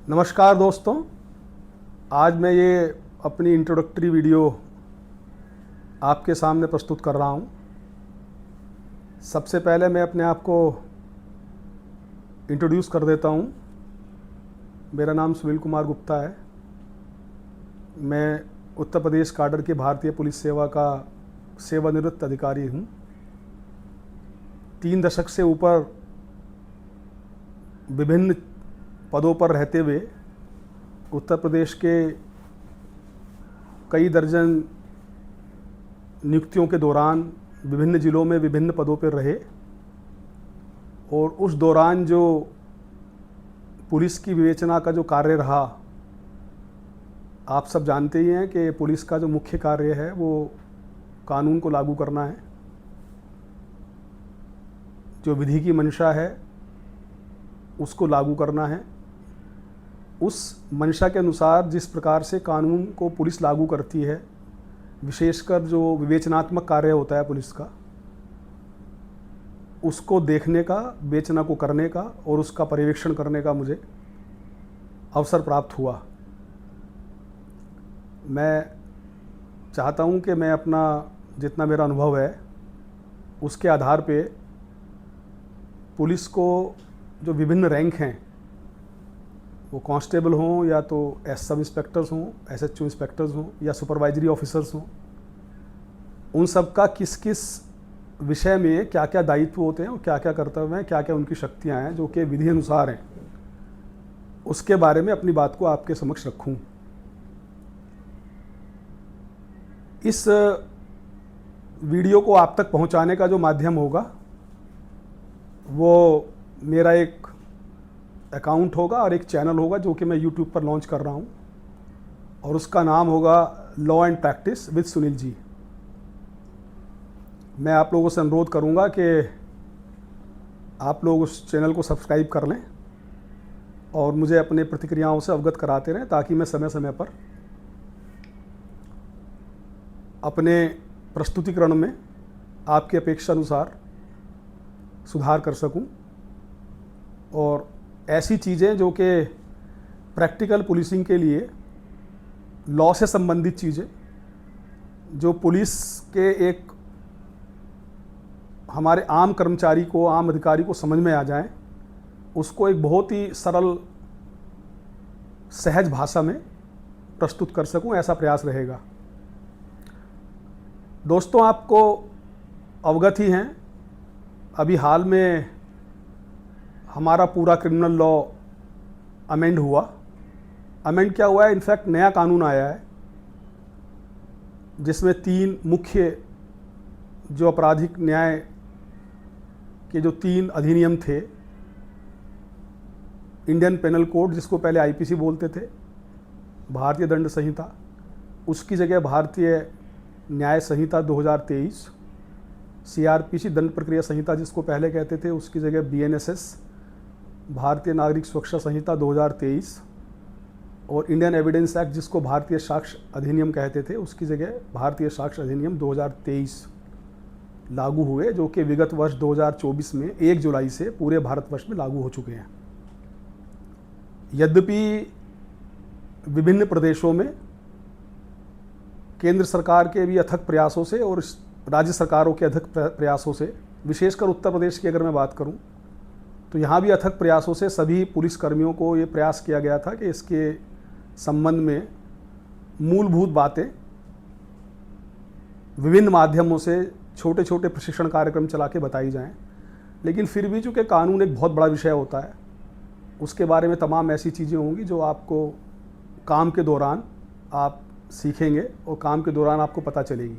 नमस्कार दोस्तों, आज मैं ये अपनी इंट्रोडक्टरी वीडियो आपके सामने प्रस्तुत कर रहा हूँ। सबसे पहले मैं अपने आप को इंट्रोड्यूस कर देता हूँ। मेरा नाम सुनील कुमार गुप्ता है। मैं उत्तर प्रदेश काडर की भारतीय पुलिस सेवा का सेवानिवृत्त अधिकारी हूँ। 3 दशक से ऊपर विभिन्न पदों पर रहते हुए उत्तर प्रदेश के कई दर्जन नियुक्तियों के दौरान विभिन्न ज़िलों में विभिन्न पदों पर रहे और उस दौरान जो पुलिस की विवेचना का जो कार्य रहा, आप सब जानते ही हैं कि पुलिस का जो मुख्य कार्य है वो कानून को लागू करना है। जो विधि की मंशा है उसको लागू करना है। उस मंशा के अनुसार जिस प्रकार से कानून को पुलिस लागू करती है, विशेषकर जो विवेचनात्मक कार्य होता है पुलिस का, उसको देखने का, विवेचना को करने का और उसका पर्यवेक्षण करने का मुझे अवसर प्राप्त हुआ। मैं चाहता हूं कि मैं अपना जितना मेरा अनुभव है उसके आधार पे पुलिस को जो विभिन्न रैंक हैं, वो कांस्टेबल हों या तो सब इंस्पेक्टर्स हों, SHO इंस्पेक्टर्स हों या सुपरवाइजरी ऑफिसर्स हों, उन सब का किस किस विषय में क्या क्या दायित्व होते हैं और क्या क्या कर्तव्य हैं, क्या क्या उनकी शक्तियां हैं जो कि विधि अनुसार हैं, उसके बारे में अपनी बात को आपके समक्ष रखूं। इस वीडियो को आप तक पहुंचाने का जो माध्यम होगा वो मेरा एक अकाउंट होगा और एक चैनल होगा जो कि मैं YouTube पर लॉन्च कर रहा हूं और उसका नाम होगा law and practice with Sunil ji. मैं आप लोगों से अनुरोध करूंगा कि आप लोग उस चैनल को सब्सक्राइब कर लें और मुझे अपने प्रतिक्रियाओं से अवगत कराते रहें ताकि मैं समय समय पर अपने प्रस्तुतिकरण में आपकी अपेक्षा अनुसार सुधार कर सकूं और ऐसी चीज़ें जो कि प्रैक्टिकल पुलिसिंग के लिए लॉ से संबंधित चीज़ें, जो पुलिस के एक हमारे आम कर्मचारी को, आम अधिकारी को समझ में आ जाएं, उसको एक बहुत ही सरल सहज भाषा में प्रस्तुत कर सकूं, ऐसा प्रयास रहेगा। दोस्तों, आपको अवगत ही हैं, अभी हाल में हमारा पूरा क्रिमिनल लॉ अमेंड हुआ। अमेंड क्या हुआ है, इनफैक्ट नया कानून आया है जिसमें 3 मुख्य जो आपराधिक न्याय के जो 3 अधिनियम थे, इंडियन पेनल कोड जिसको पहले IPC बोलते थे, भारतीय दंड संहिता, उसकी जगह भारतीय न्याय संहिता 2023, CRPC दंड प्रक्रिया संहिता जिसको पहले कहते थे उसकी जगह BNSS भारतीय नागरिक सुरक्षा संहिता 2023 और इंडियन एविडेंस एक्ट जिसको भारतीय साक्ष्य अधिनियम कहते थे उसकी जगह भारतीय साक्ष्य अधिनियम 2023 लागू हुए, जो कि विगत वर्ष 2024 में 1 जुलाई से पूरे भारतवर्ष में लागू हो चुके हैं। यद्यपि विभिन्न प्रदेशों में केंद्र सरकार के भी अथक प्रयासों से और राज्य सरकारों के अथक प्रयासों से, विशेषकर उत्तर प्रदेश की अगर मैं बात करूं तो यहाँ भी अथक प्रयासों से सभी पुलिस कर्मियों को ये प्रयास किया गया था कि इसके संबंध में मूलभूत बातें विभिन्न माध्यमों से छोटे छोटे प्रशिक्षण कार्यक्रम चला के बताई जाएं। लेकिन फिर भी चूँकि कानून एक बहुत बड़ा विषय होता है, उसके बारे में तमाम ऐसी चीज़ें होंगी जो आपको काम के दौरान आप सीखेंगे और काम के दौरान आपको पता चलेगी।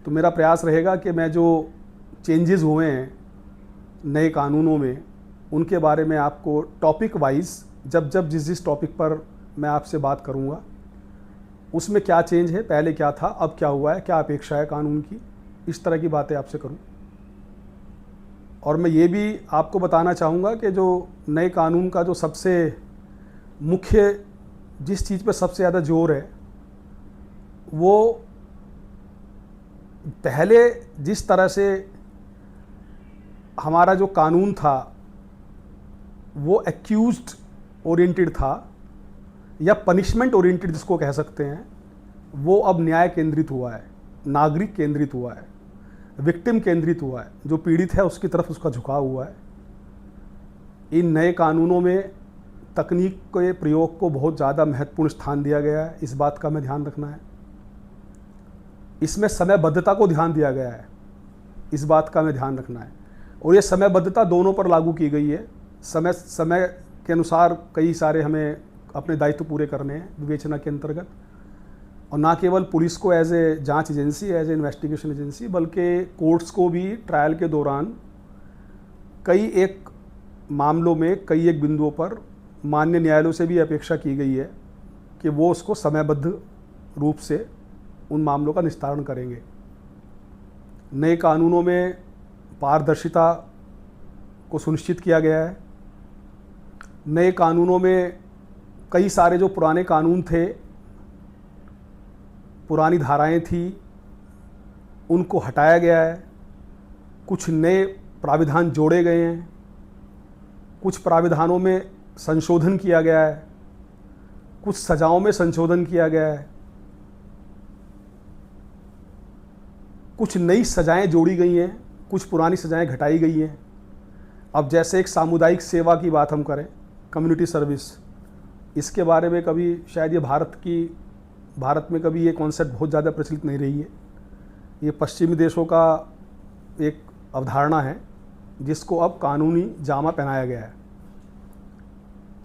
तो मेरा प्रयास रहेगा कि मैं जो चेंजेस हुए हैं नए कानूनों में, उनके बारे में आपको टॉपिक वाइज जब जिस टॉपिक पर मैं आपसे बात करूंगा उसमें क्या चेंज है, पहले क्या था, अब क्या हुआ है, क्या अपेक्षा है कानून की, इस तरह की बातें आपसे करूं। और मैं ये भी आपको बताना चाहूँगा कि जो नए कानून का जो सबसे मुख्य, जिस चीज़ पर सबसे ज़्यादा जोर है, वो पहले जिस तरह से हमारा जो कानून था वो एक्यूज्ड ओरिएंटेड था या पनिशमेंट ओरिएंटेड जिसको कह सकते हैं, वो अब न्याय केंद्रित हुआ है, नागरिक केंद्रित हुआ है, विक्टिम केंद्रित हुआ है। जो पीड़ित है उसकी तरफ उसका झुकाव हुआ है। इन नए कानूनों में तकनीक के प्रयोग को बहुत ज़्यादा महत्वपूर्ण स्थान दिया गया है, इस बात का हमें ध्यान रखना है। इसमें समयबद्धता को ध्यान दिया गया है, इस बात का हमें ध्यान रखना है। और ये समयबद्धता दोनों पर लागू की गई है। समय के अनुसार कई सारे हमें अपने दायित्व पूरे करने हैं विवेचना के अंतर्गत, और ना केवल पुलिस को एज ए जांच agency, as a investigation agency, बल्कि कोर्ट्स को भी ट्रायल के दौरान कई एक मामलों में, कई एक बिंदुओं पर मान्य न्यायालयों से भी अपेक्षा की गई है कि वो उसको समयबद्ध रूप से उन मामलों का निस्तारण करेंगे। नए कानूनों में पारदर्शिता को सुनिश्चित किया गया है। नए कानूनों में कई सारे जो पुराने कानून थे, पुरानी धाराएं थी, उनको हटाया गया है। कुछ नए प्राविधान जोड़े गए हैं, कुछ प्राविधानों में संशोधन किया गया है, कुछ सजाओं में संशोधन किया गया है, कुछ नई सजाएं जोड़ी गई हैं, कुछ पुरानी सजाएं घटाई गई हैं। अब जैसे एक सामुदायिक सेवा की बात हम करें, कम्युनिटी सर्विस, इसके बारे में कभी शायद ये भारत में कभी ये कॉन्सेप्ट बहुत ज़्यादा प्रचलित नहीं रही है। ये पश्चिमी देशों का एक अवधारणा है जिसको अब कानूनी जामा पहनाया गया है।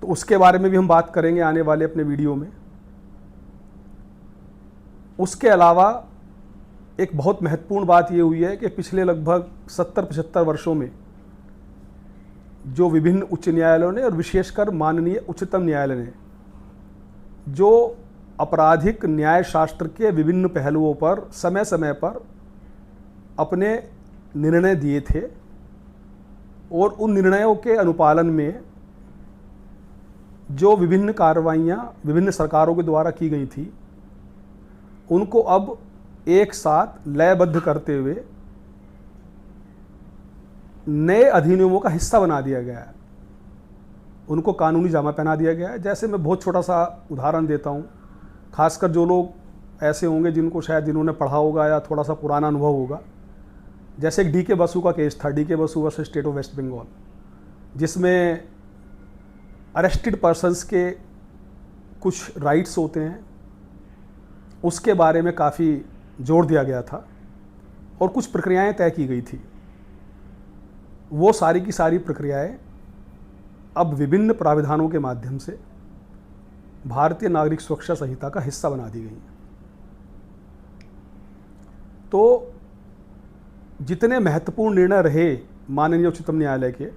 तो उसके बारे में भी हम बात करेंगे आने वाले अपने वीडियो में। उसके अलावा एक बहुत महत्वपूर्ण बात ये हुई है कि पिछले लगभग 70-75 वर्षों में जो विभिन्न उच्च न्यायालयों ने और विशेषकर माननीय उच्चतम न्यायालय ने जो आपराधिक न्याय शास्त्र के विभिन्न पहलुओं पर समय समय पर अपने निर्णय दिए थे, और उन निर्णयों के अनुपालन में जो विभिन्न कार्रवाइयाँ विभिन्न सरकारों के द्वारा की गई थी, उनको अब एक साथ लयबद्ध करते हुए नए अधिनियमों का हिस्सा बना दिया गया है, उनको कानूनी जामा पहना दिया गया है। जैसे मैं बहुत छोटा सा उदाहरण देता हूँ, खासकर जो लोग ऐसे होंगे जिन्होंने पढ़ा होगा या थोड़ा सा पुराना अनुभव होगा। जैसे एक डी.के. बसु का केस था, D K. Basu versus state of West Bengal, जिसमें अरेस्टेड पर्सन्स के कुछ राइट्स होते हैं, उसके बारे में काफ़ी जोर दिया गया था और कुछ प्रक्रियाएं तय की गई थी। वो सारी की सारी प्रक्रियाएं अब विभिन्न प्राविधानों के माध्यम से भारतीय नागरिक सुरक्षा संहिता का हिस्सा बना दी गई हैं। तो जितने महत्वपूर्ण निर्णय रहे माननीय उच्चतम न्यायालय के,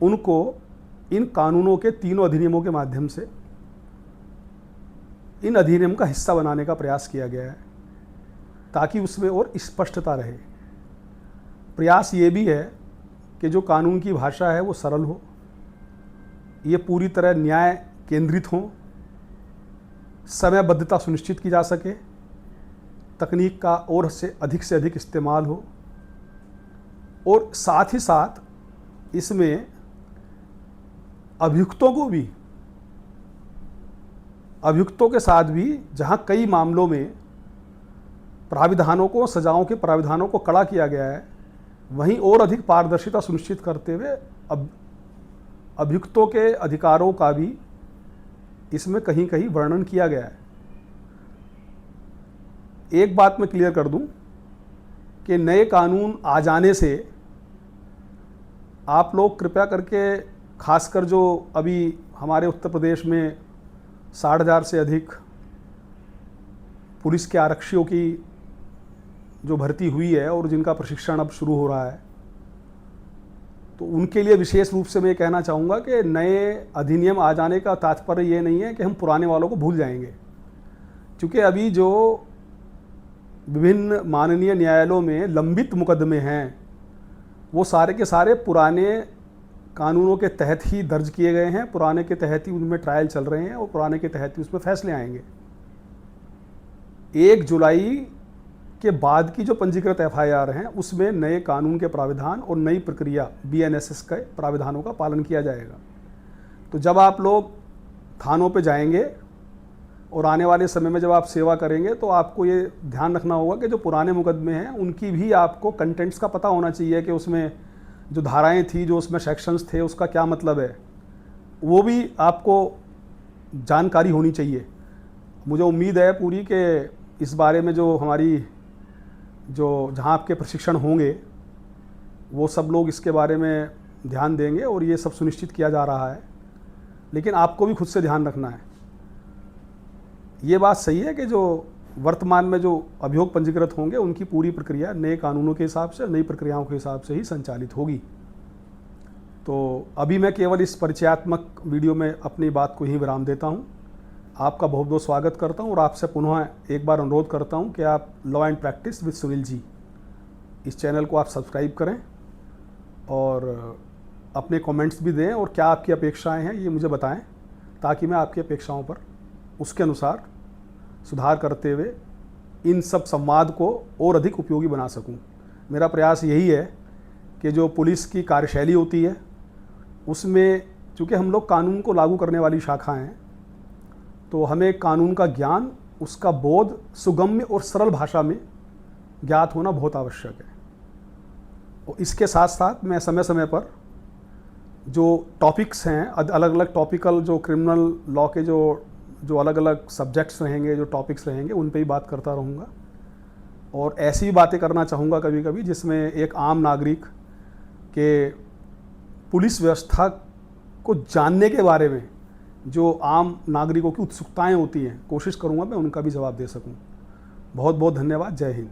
उनको इन कानूनों के तीनों अधिनियमों के माध्यम से इन अधिनियम का हिस्सा बनाने का प्रयास किया गया है, ताकि उसमें और स्पष्टता रहे। प्रयास ये भी है कि जो कानून की भाषा है वो सरल हो, ये पूरी तरह न्याय केंद्रित हो, समयबद्धता सुनिश्चित की जा सके, तकनीक का और से अधिक इस्तेमाल हो, और साथ ही साथ इसमें अभियुक्तों के साथ भी जहां कई मामलों में प्राविधानों को, सजाओं के प्राविधानों को कड़ा किया गया है, वहीं और अधिक पारदर्शिता सुनिश्चित करते हुए अभियुक्तों के अधिकारों का भी इसमें कहीं कहीं वर्णन किया गया है। एक बात मैं क्लियर कर दूं कि नए कानून आ जाने से आप लोग कृपया करके, खासकर जो अभी हमारे उत्तर प्रदेश में 60,000 से अधिक पुलिस के आरक्षियों की जो भर्ती हुई है और जिनका प्रशिक्षण अब शुरू हो रहा है, तो उनके लिए विशेष रूप से मैं कहना चाहूँगा कि नए अधिनियम आ जाने का तात्पर्य ये नहीं है कि हम पुराने वालों को भूल जाएंगे, क्योंकि अभी जो विभिन्न माननीय न्यायालयों में लंबित मुकदमे हैं वो सारे के सारे पुराने कानूनों के तहत ही दर्ज किए गए हैं, पुराने के तहत ही उनमें ट्रायल चल रहे हैं और पुराने के तहत ही उसमें फैसले आएंगे। 1 जुलाई के बाद की जो पंजीकृत FIR हैं उसमें नए कानून के प्राविधान और नई प्रक्रिया BNSS के प्राविधानों का पालन किया जाएगा। तो जब आप लोग थानों पे जाएंगे और आने वाले समय में जब आप सेवा करेंगे तो आपको ये ध्यान रखना होगा कि जो पुराने मुकदमे हैं उनकी भी आपको कंटेंट्स का पता होना चाहिए कि उसमें जो धाराएं थी, जो उसमें सेक्शंस थे, उसका क्या मतलब है, वो भी आपको जानकारी होनी चाहिए। मुझे उम्मीद है पूरी कि इस बारे में जो हमारी जो जहाँ आपके प्रशिक्षण होंगे वो सब लोग इसके बारे में ध्यान देंगे और ये सब सुनिश्चित किया जा रहा है। लेकिन आपको भी खुद से ध्यान रखना है। ये बात सही है कि जो वर्तमान में जो अभियोग पंजीकृत होंगे उनकी पूरी प्रक्रिया नए कानूनों के हिसाब से, नई प्रक्रियाओं के हिसाब से ही संचालित होगी। तो अभी मैं केवल इस परिचयात्मक वीडियो में अपनी बात को ही विराम देता हूँ। आपका बहुत बहुत स्वागत करता हूँ और आपसे पुनः एक बार अनुरोध करता हूँ कि आप law and practice with Sunil ji इस चैनल को आप सब्सक्राइब करें और अपने कमेंट्स भी दें और क्या आपकी अपेक्षाएं हैं ये मुझे बताएं, ताकि मैं आपकी अपेक्षाओं पर उसके अनुसार सुधार करते हुए इन सब संवाद को और अधिक उपयोगी बना सकूं। मेरा प्रयास यही है कि जो पुलिस की कार्यशैली होती है उसमें चूँकि हम लोग कानून को लागू करने वाली शाखा हैं, तो हमें कानून का ज्ञान, उसका बोध सुगम्य और सरल भाषा में ज्ञात होना बहुत आवश्यक है। और इसके साथ साथ मैं समय समय पर जो टॉपिक्स हैं, अलग अलग टॉपिकल जो क्रिमिनल लॉ के जो अलग अलग सब्जेक्ट्स रहेंगे, जो टॉपिक्स रहेंगे, उन पे ही बात करता रहूँगा। और ऐसी बातें करना चाहूँगा कभी कभी जिसमें एक आम नागरिक के पुलिस व्यवस्था को जानने के बारे में जो आम नागरिकों की उत्सुकताएं होती हैं, कोशिश करूँगा मैं उनका भी जवाब दे सकूँ। बहुत बहुत धन्यवाद। जय हिंद।